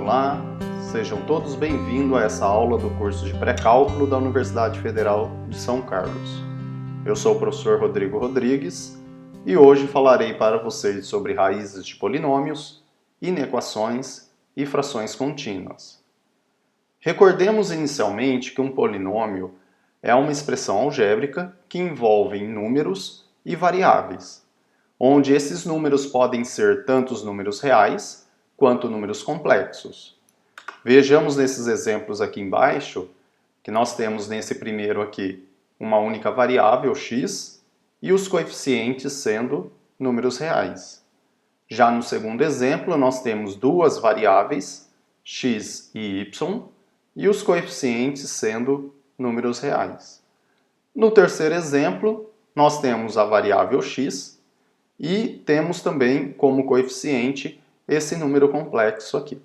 Olá, sejam todos bem-vindos a essa aula do curso de pré-cálculo da Universidade Federal de São Carlos. Eu sou o professor Rodrigo Rodrigues e hoje falarei para vocês sobre raízes de polinômios, inequações e frações contínuas. Recordemos inicialmente que um polinômio é uma expressão algébrica que envolve números e variáveis, onde esses números podem ser tanto os números reais quanto números complexos. Vejamos nesses exemplos aqui embaixo, que nós temos nesse primeiro aqui uma única variável, x, e os coeficientes sendo números reais. Já no segundo exemplo, nós temos duas variáveis, x e y, e os coeficientes sendo números reais. No terceiro exemplo, nós temos a variável x e temos também como coeficiente esse número complexo aqui.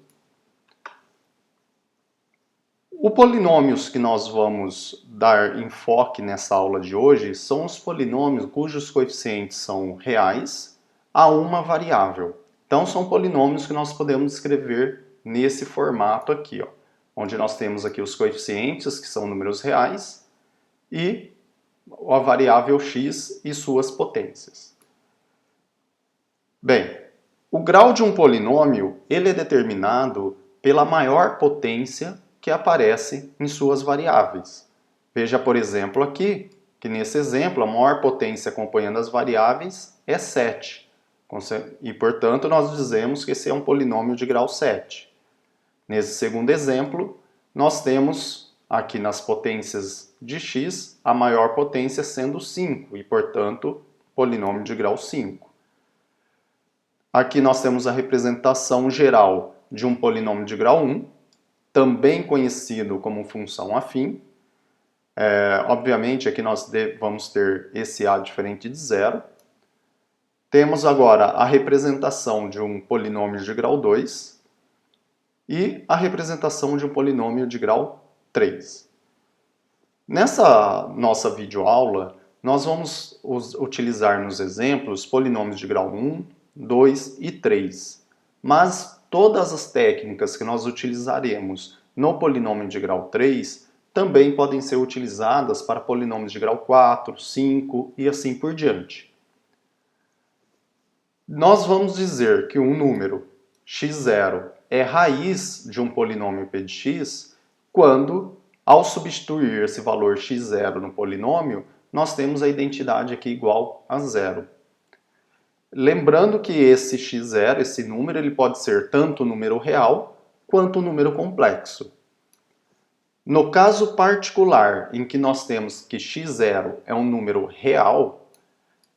Os polinômios que nós vamos dar enfoque nessa aula de hoje são os polinômios cujos coeficientes são reais a uma variável. Então são polinômios que nós podemos escrever nesse formato aqui, ó, onde nós temos aqui os coeficientes, que são números reais, e a variável x e suas potências. Bem, o grau de um polinômio ele é determinado pela maior potência que aparece em suas variáveis. Veja, por exemplo, aqui, que nesse exemplo a maior potência acompanhando as variáveis é 7. E, portanto, nós dizemos que esse é um polinômio de grau 7. Nesse segundo exemplo, nós temos aqui nas potências de x a maior potência sendo 5 e, portanto, polinômio de grau 5. Aqui nós temos a representação geral de um polinômio de grau 1, também conhecido como função afim. Obviamente, aqui nós vamos ter esse a diferente de zero. Temos agora a representação de um polinômio de grau 2 e a representação de um polinômio de grau 3. Nessa nossa videoaula, nós vamos utilizar nos exemplos polinômios de grau 1, 2 e 3. Mas todas as técnicas que nós utilizaremos no polinômio de grau 3 também podem ser utilizadas para polinômios de grau 4, 5 e assim por diante. Nós vamos dizer que um número x0 é raiz de um polinômio p de x quando, ao substituir esse valor x0 no polinômio, nós temos a identidade aqui igual a zero. Lembrando que esse x0, esse número, ele pode ser tanto um número real quanto um número complexo. No caso particular em que nós temos que x0 é um número real,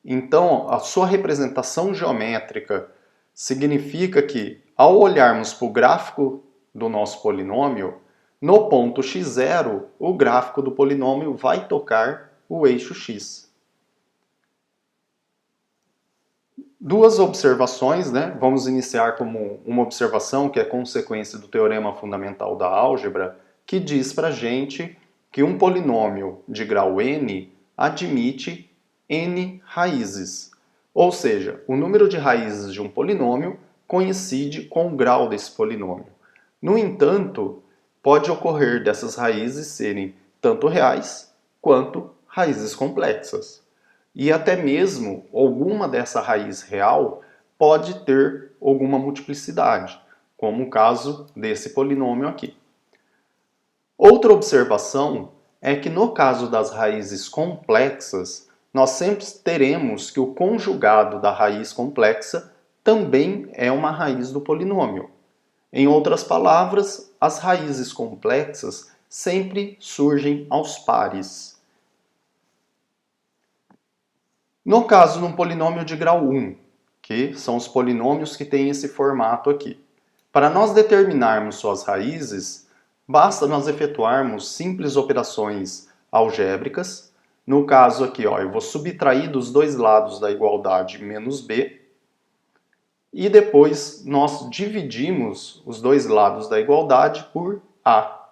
então a sua representação geométrica significa que, ao olharmos para o gráfico do nosso polinômio, no ponto x0, o gráfico do polinômio vai tocar o eixo x. Duas observações, né? Vamos iniciar como uma observação que é consequência do teorema fundamental da álgebra, que diz pra gente que um polinômio de grau n admite n raízes. Ou seja, o número de raízes de um polinômio coincide com o grau desse polinômio. No entanto, pode ocorrer dessas raízes serem tanto reais quanto raízes complexas. E até mesmo alguma dessa raiz real pode ter alguma multiplicidade, como o caso desse polinômio aqui. Outra observação é que no caso das raízes complexas, nós sempre teremos que o conjugado da raiz complexa também é uma raiz do polinômio. Em outras palavras, as raízes complexas sempre surgem aos pares. No caso de um polinômio de grau 1, que são os polinômios que têm esse formato aqui, para nós determinarmos suas raízes, basta nós efetuarmos simples operações algébricas. No caso aqui, ó, eu vou subtrair dos dois lados da igualdade menos b, e depois nós dividimos os dois lados da igualdade por a.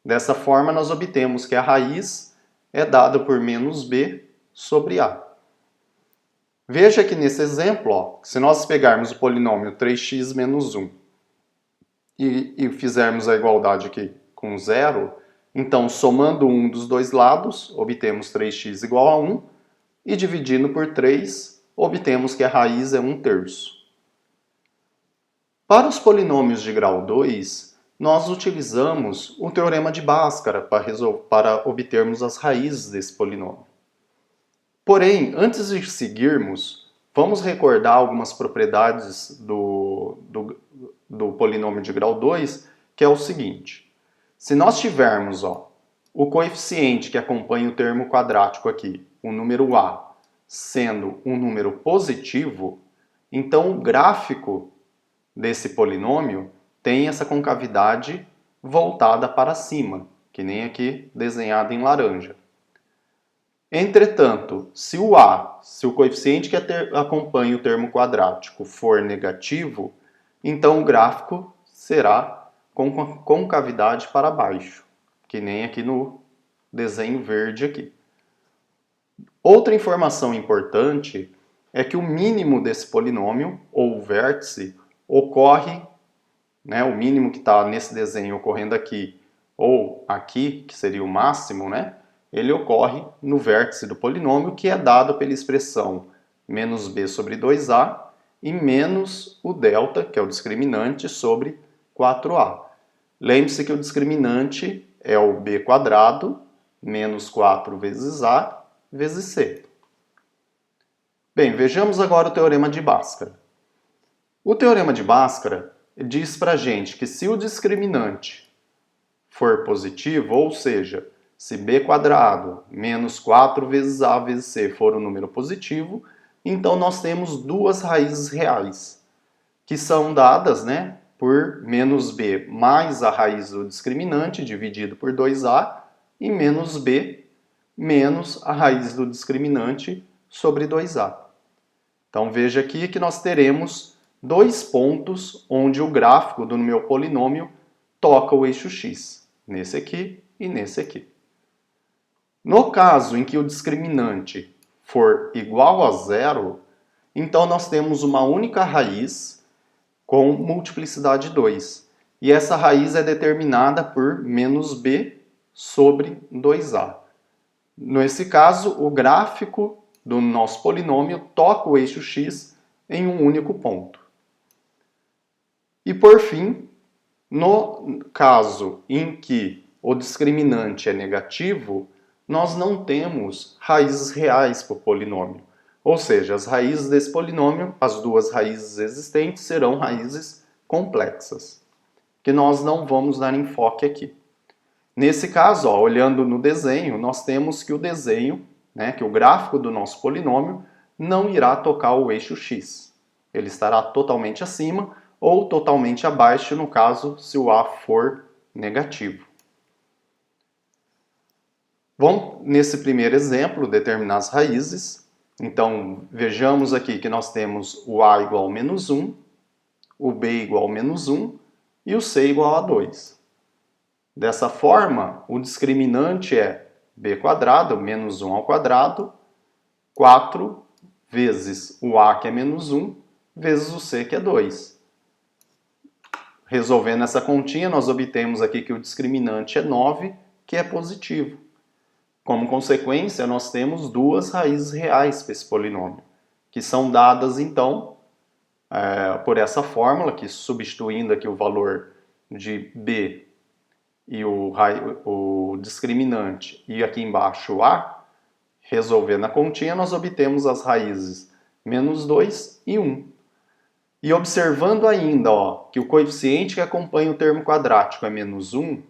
Dessa forma, nós obtemos que a raiz é dada por menos b sobre a. Veja que nesse exemplo, ó, se nós pegarmos o polinômio 3x menos 1 e fizermos a igualdade aqui com 0, então somando 1 dos dois lados, obtemos 3x igual a 1, e dividindo por 3, obtemos que a raiz é 1/3. Para os polinômios de grau 2, nós utilizamos o teorema de Bhaskara para obtermos as raízes desse polinômio. Porém, antes de seguirmos, vamos recordar algumas propriedades do polinômio de grau 2, que é o seguinte. Se nós tivermos o coeficiente que acompanha o termo quadrático aqui, o número a, sendo um número positivo, então o gráfico desse polinômio tem essa concavidade voltada para cima, que nem aqui desenhado em laranja. Entretanto, se o coeficiente que acompanha o termo quadrático for negativo, então o gráfico será com concavidade para baixo, que nem aqui no desenho verde aqui. Outra informação importante é que o mínimo desse polinômio, ou o vértice, ocorre, o mínimo que está nesse desenho ocorrendo aqui, ou aqui, que seria o máximo, ele ocorre no vértice do polinômio, que é dado pela expressão menos b sobre 2a e menos o delta, que é o discriminante, sobre 4a. Lembre-se que o discriminante é o b quadrado menos 4 vezes a vezes c. Bem, vejamos agora o teorema de Bhaskara. O teorema de Bhaskara diz pra gente que se o discriminante for positivo, ou seja, se b quadrado menos 4 vezes a vezes c for um número positivo, então nós temos duas raízes reais, que são dadas por menos b mais a raiz do discriminante dividido por 2a e menos b menos a raiz do discriminante sobre 2a. Então veja aqui que nós teremos dois pontos onde o gráfico do meu polinômio toca o eixo x, nesse aqui e nesse aqui. No caso em que o discriminante for igual a 0, então nós temos uma única raiz com multiplicidade 2. E essa raiz é determinada por menos b sobre 2a. Nesse caso, o gráfico do nosso polinômio toca o eixo x em um único ponto. E por fim, no caso em que o discriminante é negativo, nós não temos raízes reais para o polinômio. Ou seja, as raízes desse polinômio, as duas raízes existentes, serão raízes complexas, que nós não vamos dar enfoque aqui. Nesse caso, olhando no desenho, nós temos que o desenho, que o gráfico do nosso polinômio, não irá tocar o eixo x. Ele estará totalmente acima ou totalmente abaixo, no caso, se o a for negativo. Vamos, nesse primeiro exemplo, determinar as raízes. Então, vejamos aqui que nós temos o a igual a menos 1, o b igual a menos 1 e o c igual a 2. Dessa forma, o discriminante é b quadrado, menos 1 ao quadrado, 4 vezes o a, que é menos 1, vezes o c, que é 2. Resolvendo essa continha, nós obtemos aqui que o discriminante é 9, que é positivo. Como consequência, nós temos duas raízes reais para esse polinômio, que são dadas, então, por essa fórmula, que substituindo aqui o valor de b e o discriminante e aqui embaixo o a, resolvendo a continha, nós obtemos as raízes menos 2 e 1. E observando ainda que o coeficiente que acompanha o termo quadrático é menos 1,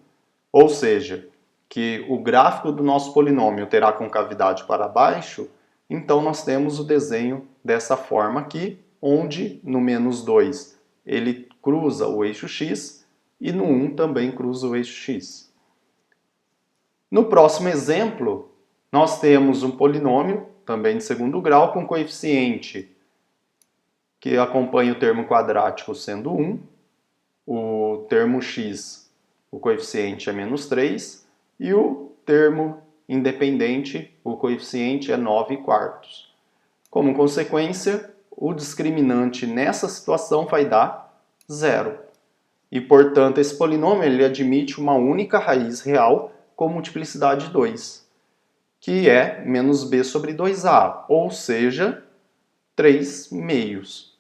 ou seja, que o gráfico do nosso polinômio terá concavidade para baixo, então nós temos o desenho dessa forma aqui, onde no menos 2 ele cruza o eixo x e no 1 também cruza o eixo x. No próximo exemplo, nós temos um polinômio, também de segundo grau, com coeficiente que acompanha o termo quadrático sendo 1, o termo x, o coeficiente é menos 3, e o termo independente, o coeficiente é 9/4. Como consequência, o discriminante nessa situação vai dar 0. E, portanto, esse polinômio ele admite uma única raiz real com multiplicidade 2, que é menos b sobre 2a, ou seja, 3 meios.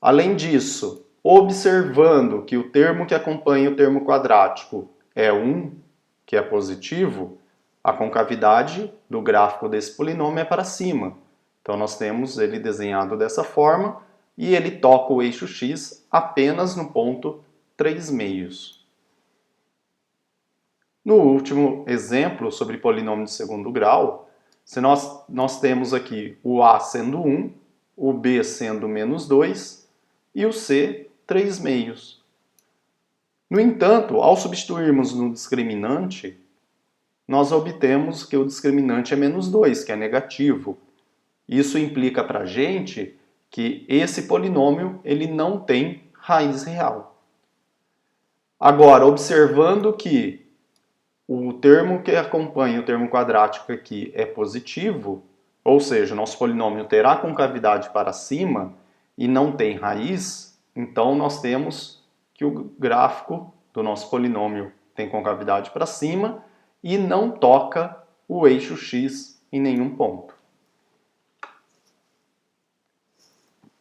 Além disso, observando que o termo que acompanha o termo quadrático é 1, que é positivo, a concavidade do gráfico desse polinômio é para cima. Então nós temos ele desenhado dessa forma e ele toca o eixo x apenas no ponto 3 meios. No último exemplo sobre polinômio de segundo grau, se nós temos aqui o a sendo 1, o b sendo menos 2 e o c 3 meios. No entanto, ao substituirmos no discriminante, nós obtemos que o discriminante é menos 2, que é negativo. Isso implica para a gente que esse polinômio ele não tem raiz real. Agora, observando que o termo que acompanha o termo quadrático aqui é positivo, ou seja, nosso polinômio terá concavidade para cima e não tem raiz, então nós temos que o gráfico do nosso polinômio tem concavidade para cima e não toca o eixo x em nenhum ponto.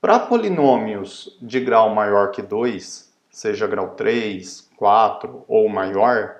Para polinômios de grau maior que 2, seja grau 3, 4 ou maior,